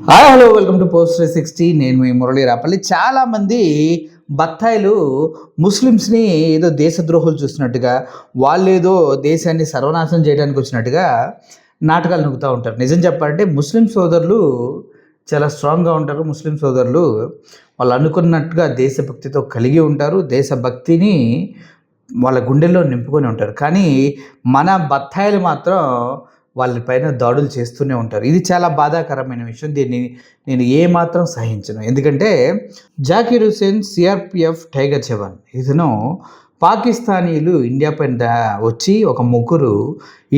Hi hello welcome to post 360. నేను మీ మురళీ రాపల్లి. చాలామంది బత్తాయిలు ముస్లిమ్స్ని ఏదో దేశద్రోహులు చూసినట్టుగా, వాళ్ళు ఏదో దేశాన్ని సర్వనాశనం చేయడానికి వచ్చినట్టుగా నాటకాలు నవ్వుతూ ఉంటారు. నిజం చెప్పాలంటే ముస్లిం సోదరులు చాలా స్ట్రాంగ్గా ఉంటారు. ముస్లిం సోదరులు వాళ్ళు అనుకున్నట్టుగా దేశభక్తితో కలిగి ఉంటారు. దేశభక్తిని వాళ్ళ గుండెల్లో నింపుకొని ఉంటారు. కానీ మన బత్తాయిలు మాత్రం వాళ్ళపైన దాడులు చేస్తూనే ఉంటారు. ఇది చాలా బాధాకరమైన విషయం. దీన్ని నేను ఏమాత్రం సహించను. ఎందుకంటే జాకీర్ హుసేన్ సిఆర్పిఎఫ్ టైగర్ జవాన్. ఇతను పాకిస్తానీలు ఇండియా పైన వచ్చి ఒక ముగ్గురు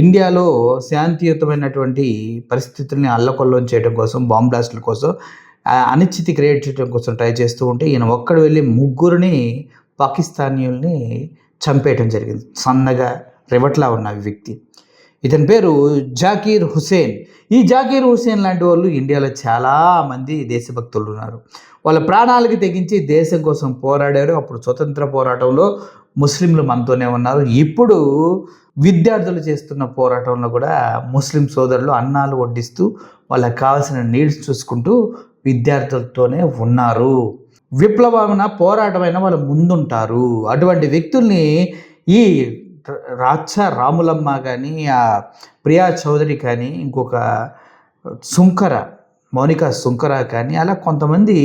ఇండియాలో శాంతియుతమైనటువంటి పరిస్థితుల్ని అల్లకొల్లం చేయడం కోసం, బాంబ్ బ్లాస్టుల కోసం, అనిశ్చితి క్రియేట్ చేయడం కోసం ట్రై చేస్తూ ఉంటే ఈయన ఒక్కడు వెళ్ళి ముగ్గురిని పాకిస్తానీయుల్ని చంపేయటం జరిగింది. సన్నగా రివట్లా ఉన్న వ్యక్తి. ఇతని పేరు జాకీర్ హుసేన్. ఈ జాకీర్ హుసేన్ లాంటి వాళ్ళు ఇండియాలో చాలామంది దేశభక్తులు ఉన్నారు. వాళ్ళ ప్రాణాలకి తెగించి దేశం కోసం పోరాడారు. అప్పుడు స్వతంత్ర పోరాటంలో ముస్లింలు మనతోనే ఉన్నారు. ఇప్పుడు విద్యార్థులు చేస్తున్న పోరాటంలో కూడా ముస్లిం సోదరులు అన్నాలు వడ్డిస్తూ వాళ్ళకి కావాల్సిన నీడ్స్ చూసుకుంటూ విద్యార్థులతోనే ఉన్నారు. విప్లవమైన పోరాటమైన వాళ్ళు ముందుంటారు. అటువంటి వ్యక్తుల్ని ఈ రాములమ్మ కానీ, ఆ ప్రియా చౌదరి కానీ, ఇంకొక మౌనికా సుంకర కానీ, అలా కొంతమంది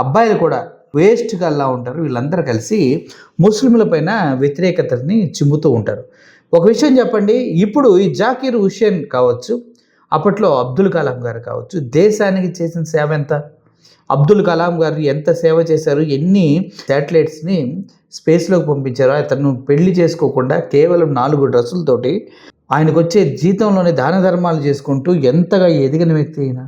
అబ్బాయిలు కూడా వేస్ట్గా అలా ఉంటారు. వీళ్ళందరూ కలిసి ముస్లింల పైన వ్యతిరేకతని చిమ్ముతూ ఉంటారు. ఒక విషయం చెప్పండి, ఇప్పుడు ఈ జాకీర్ హుసేన్ కావచ్చు, అప్పట్లో అబ్దుల్ కలాం గారు కావచ్చు, దేశానికి చేసిన సేవ ఎంత? అబ్దుల్ కలాం గారు ఎంత సేవ చేశారు, ఎన్ని శాటిలైట్స్ని స్పేస్లోకి పంపించారు. అతను పెళ్లి చేసుకోకుండా కేవలం 4 డ్రెస్సులతోటి ఆయనకు వచ్చే జీతంలోనే దాన ధర్మాలు చేసుకుంటూ ఎంతగా ఎదిగిన వ్యక్తి అయిన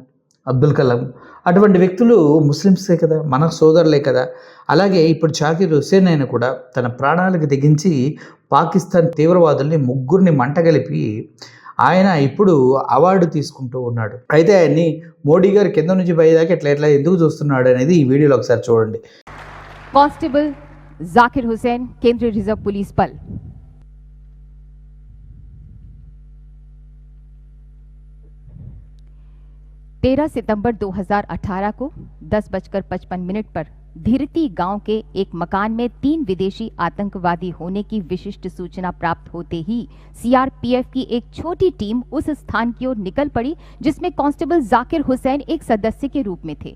అబ్దుల్ కలాం. అటువంటి వ్యక్తులు ముస్లిమ్సే కదా, మన సోదరులే కదా. అలాగే ఇప్పుడు జాకీర్ హుసేన్ అయినా కూడా తన ప్రాణాలకు తెగించి పాకిస్తాన్ తీవ్రవాదుల్ని ముగ్గురిని మంటగలిపి ఆయన ఇప్పుడు అవార్డు తీసుకుంటూ ఉన్నాడు. అయితే ఆయన్ని మోడీ గారు కింద నుంచి పైదాకా ఎట్లా ఎందుకు చూస్తున్నాడు అనేది ఈ వీడియోలో ఒకసారి చూడండి. कांस्टेबल जाकिर हुसैन, केंद्रीय रिजर्व पुलिस बल। सितंबर 2018 को 10:55 पर धीरती गांव के एक मकान में 3 विदेशी आतंकवादी होने की विशिष्ट सूचना प्राप्त होते ही सीआरपीएफ की एक छोटी टीम उस स्थान की ओर निकल पड़ी जिसमें कांस्टेबल जाकिर हुसैन एक सदस्य के रूप में थे।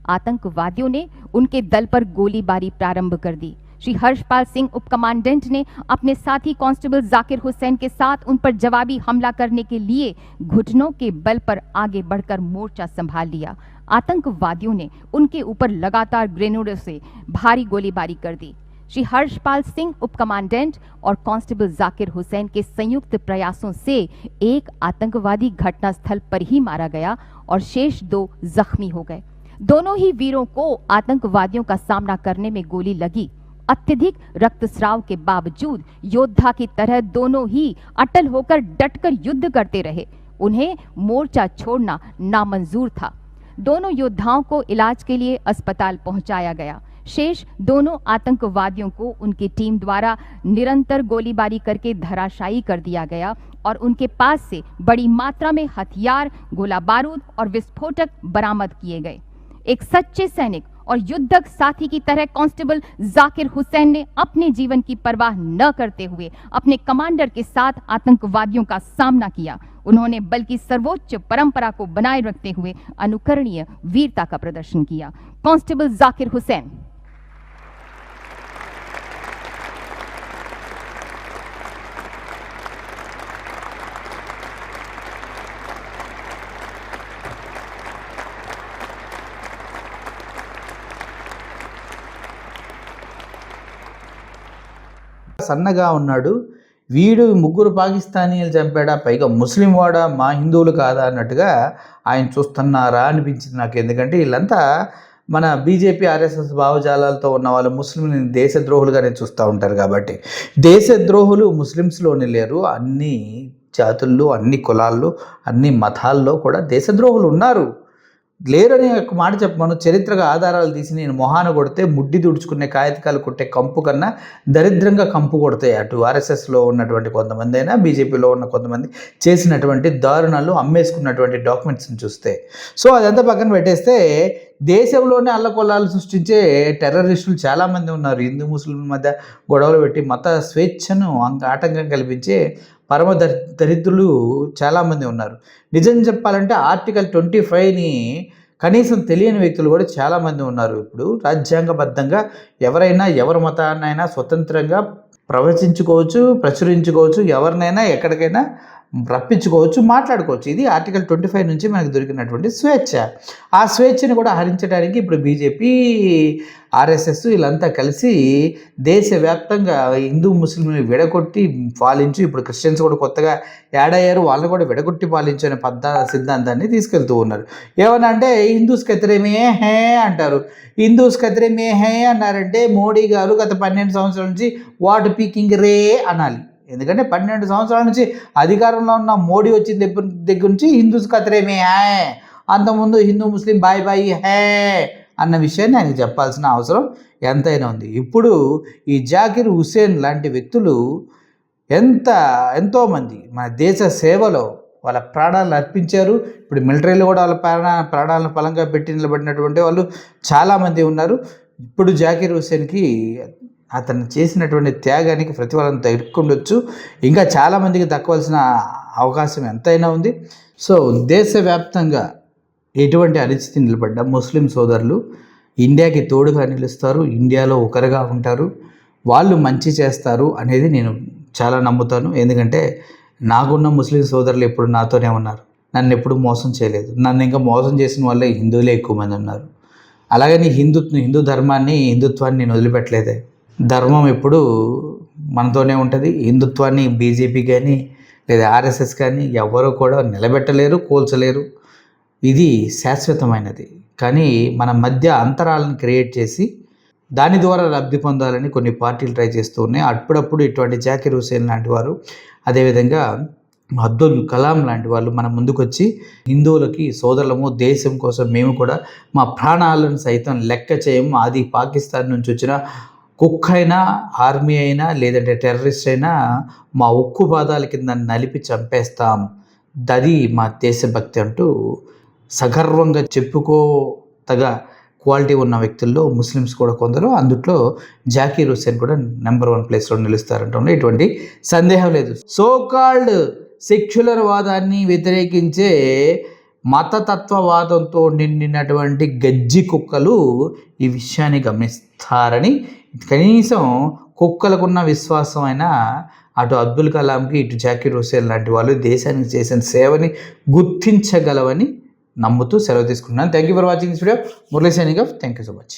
आतंकवादियों ने उनके दल पर गोलीबारी प्रारंभ कर दी। श्री हर्षपाल सिंह उप कमांडेंट ने अपने साथी कांस्टेबल जाकिर हुसैन के साथ उन पर जवाबी हमला करने के लिए घुटनों के बल पर आगे बढ़कर मोर्चा संभाल लिया। आतंकवादियों ने उनके ऊपर लगातार ग्रेनेडों से भारी गोलीबारी कर दी। श्री हर्षपाल सिंह उप कमांडेंट और कांस्टेबल जाकिर हुसैन के संयुक्त प्रयासों से एक आतंकवादी घटनास्थल पर ही मारा गया और शेष 2 जख्मी हो गए। दोनों ही वीरों को आतंकवादियों का सामना करने में गोली लगी। अत्यधिक रक्तस्राव के बावजूद योद्धा की तरह दोनों ही अटल होकर डटकर युद्ध करते रहे। उन्हें मोर्चा छोड़ना नामंजूर था। दोनों योद्धाओं को इलाज के लिए अस्पताल पहुंचाया गया। शेष दोनों आतंकवादियों को उनकी टीम द्वारा निरंतर गोलीबारी करके धराशायी कर दिया गया और उनके पास से बड़ी मात्रा में हथियार, गोला बारूद और विस्फोटक बरामद किए गए। एक सच्चे सैनिक और युद्धक साथी की तरह कांस्टेबल जाकिर हुसैन ने अपने जीवन की परवाह न करते हुए अपने कमांडर के साथ आतंकवादियों का सामना किया। उन्होंने बल्कि सर्वोच्च परंपरा को बनाए रखते हुए अनुकरणीय वीरता का प्रदर्शन किया। कांस्टेबल जाकिर हुसैन। సన్నగా ఉన్నాడు వీడు, ముగ్గురు పాకిస్తానీలు చంపాడా, పైగా ముస్లిం వాడా, మా హిందువులు కాదా అన్నట్టుగా ఆయన చూస్తున్నారా అనిపించింది నాకు. ఎందుకంటే వీళ్ళంతా మన బీజేపీ ఆర్ఎస్ఎస్ భావజాలాలతో ఉన్న వాళ్ళు ముస్లింని దేశద్రోహులుగానే చూస్తూ ఉంటారు. కాబట్టి దేశద్రోహులు ముస్లిమ్స్లోనే లేరు, అన్ని జాతుల్లో, అన్ని కులాల్లో, అన్ని మతాల్లో కూడా దేశద్రోహులు ఉన్నారు. లేరని ఒక మాట చెప్పమను. చరిత్రగా ఆధారాలు తీసి నేను మొహాన కొడితే ముడ్డి తుడుచుకునే కాగితకాలు కొట్టే కంపు కన్నా దరిద్రంగా కంపు కొడతాయి. అటు ఆర్ఎస్ఎస్లో ఉన్నటువంటి కొంతమంది అయినా బీజేపీలో ఉన్న కొంతమంది చేసినటువంటి దారుణాలు, అమ్మేసుకున్నటువంటి డాక్యుమెంట్స్ని చూస్తే. సో అదంతా పక్కన పెట్టేస్తే దేశంలోనే అల్లకొల్లాలు సృష్టించే టెర్రరిస్టులు చాలామంది ఉన్నారు. హిందూ ముస్లింల మధ్య గొడవలు పెట్టి మత స్వేచ్ఛను ఆటంకం కల్పించే పరమ దరిద్రులు చాలామంది ఉన్నారు. నిజం చెప్పాలంటే ఆర్టికల్ 25ని కనీసం తెలియని వ్యక్తులు కూడా చాలామంది ఉన్నారు. ఇప్పుడు రాజ్యాంగబద్ధంగా ఎవరైనా ఎవరి మతాన్నైనా స్వతంత్రంగా ప్రవచించుకోవచ్చు, ప్రచురించుకోవచ్చు, ఎవరినైనా ఎక్కడికైనా రప్పించుకోవచ్చు, మాట్లాడుకోవచ్చు. ఇది ఆర్టికల్ 25 నుంచి మనకు దొరికినటువంటి స్వేచ్ఛ. ఆ స్వేచ్ఛని కూడా హరించడానికి ఇప్పుడు బీజేపీ, ఆర్ఎస్ఎస్ వీళ్ళంతా కలిసి దేశవ్యాప్తంగా హిందూ ముస్లింని విడగొట్టి పాలించు, ఇప్పుడు క్రిస్టియన్స్ కూడా కొత్తగా యాడ్ అయ్యారు, వాళ్ళు కూడా విడగొట్టి పాలించు అనే సిద్ధాంతాన్ని తీసుకెళ్తూ ఉన్నారు. ఏమన్నా అంటే హిందూస్ కత్రేమే హే అంటారు. హిందూస్ కత్రేమే హే అన్నారంటే మోడీ గారు గత 12 సంవత్సరాల నుంచి వాట్ పీకింగ్ రే అనాలి. ఎందుకంటే 12 సంవత్సరాల నుంచి అధికారంలో ఉన్న మోడీ వచ్చిన దగ్గర నుంచి హిందూస్ కత్రేమే హే, అంతకుముందు హిందూ ముస్లిం బాయ్ బాయ్ హే అన్న విషయాన్ని ఆయనకు చెప్పాల్సిన అవసరం ఎంతైనా ఉంది. ఇప్పుడు ఈ జాకిర్ హుసేన్ లాంటి వ్యక్తులు ఎంతోమంది మన దేశ సేవలో వాళ్ళ ప్రాణాలను అర్పించారు. ఇప్పుడు మిలిటరీలో కూడా వాళ్ళ ప్రాణాలను పలంగా పెట్టి నిలబడినటువంటి వాళ్ళు చాలామంది ఉన్నారు. ఇప్పుడు జాకిర్ హుసేన్కి అతను చేసినటువంటి త్యాగానికి ప్రతిఫలం దక్కుండొచ్చు. ఇంకా చాలామందికి దక్కవలసిన అవకాశం ఎంతైనా ఉంది. సో దేశవ్యాప్తంగా ఎటువంటి అనిశ్చితి నిలబడ్డ ముస్లిం సోదరులు ఇండియాకి తోడుగా నిలుస్తారు, ఇండియాలో ఒకరుగా ఉంటారు, వాళ్ళు మంచి చేస్తారు అనేది నేను చాలా నమ్ముతాను. ఎందుకంటే నాకున్న ముస్లిం సోదరులు ఎప్పుడు నాతోనే ఉన్నారు, నన్ను ఎప్పుడు మోసం చేయలేదు. నన్ను ఇంకా మోసం చేసిన వాళ్ళే హిందువులే ఎక్కువ మంది ఉన్నారు. అలాగని హిందూ ధర్మాన్ని, హిందుత్వాన్ని నేను వదిలిపెట్టలేదే. ధర్మం ఎప్పుడు మనతోనే ఉంటుంది. హిందుత్వాన్ని బీజేపీ కానీ లేదా ఆర్ఎస్ఎస్ కానీ ఎవరు కూడా నిలబెట్టలేరు, కూల్చలేరు. ఇది శాశ్వతమైనది. కానీ మన మధ్య అంతరాలను క్రియేట్ చేసి దాని ద్వారా లబ్ధి పొందాలని కొన్ని పార్టీలు ట్రై చేస్తూ ఉన్నాయి. అప్పుడప్పుడు ఇటువంటి జాకిర్ హుసేన్ లాంటి వారు, అదేవిధంగా అబ్దుల్ కలాం లాంటి వాళ్ళు మన ముందుకొచ్చి హిందువులకి సోదరులము, దేశం కోసం మేము కూడా మా ప్రాణాలను సైతం లెక్క చేయము, అది పాకిస్తాన్ నుంచి వచ్చిన కుక్క అయినా, ఆర్మీ అయినా, లేదంటే టెర్రరిస్ట్ అయినా మా ఉక్కు పాదాల కింద నలిపి చంపేస్తాం, దది మా దేశభక్తి అంటూ సగర్వంగా చెప్పుకోతగ క్వాలిటీ ఉన్న వ్యక్తుల్లో ముస్లిమ్స్ కూడా కొందరు, అందుట్లో జాకీర్ హుసేన్ కూడా నెంబర్ 1 ప్లేస్లో నిలుస్తారంటే ఎటువంటి సందేహం లేదు. సోకాల్డ్ సెక్యులర్ వాదాన్ని వ్యతిరేకించే మతతత్వవాదంతో నిండినటువంటి గజ్జి కుక్కలు ఈ విషయాన్ని గమనిస్తారని, కనీసం కుక్కలకున్న విశ్వాసమైన అటు అబ్దుల్ కలాంకి, ఇటు జాకిర్ హుసేన్ లాంటి వాళ్ళు దేశానికి చేసిన సేవని గుర్తించగలవని నమ్ముతూ సెలవు తీసుకుంటున్నాను. Thank you for watching this video. Murali signing off. Thank you so much.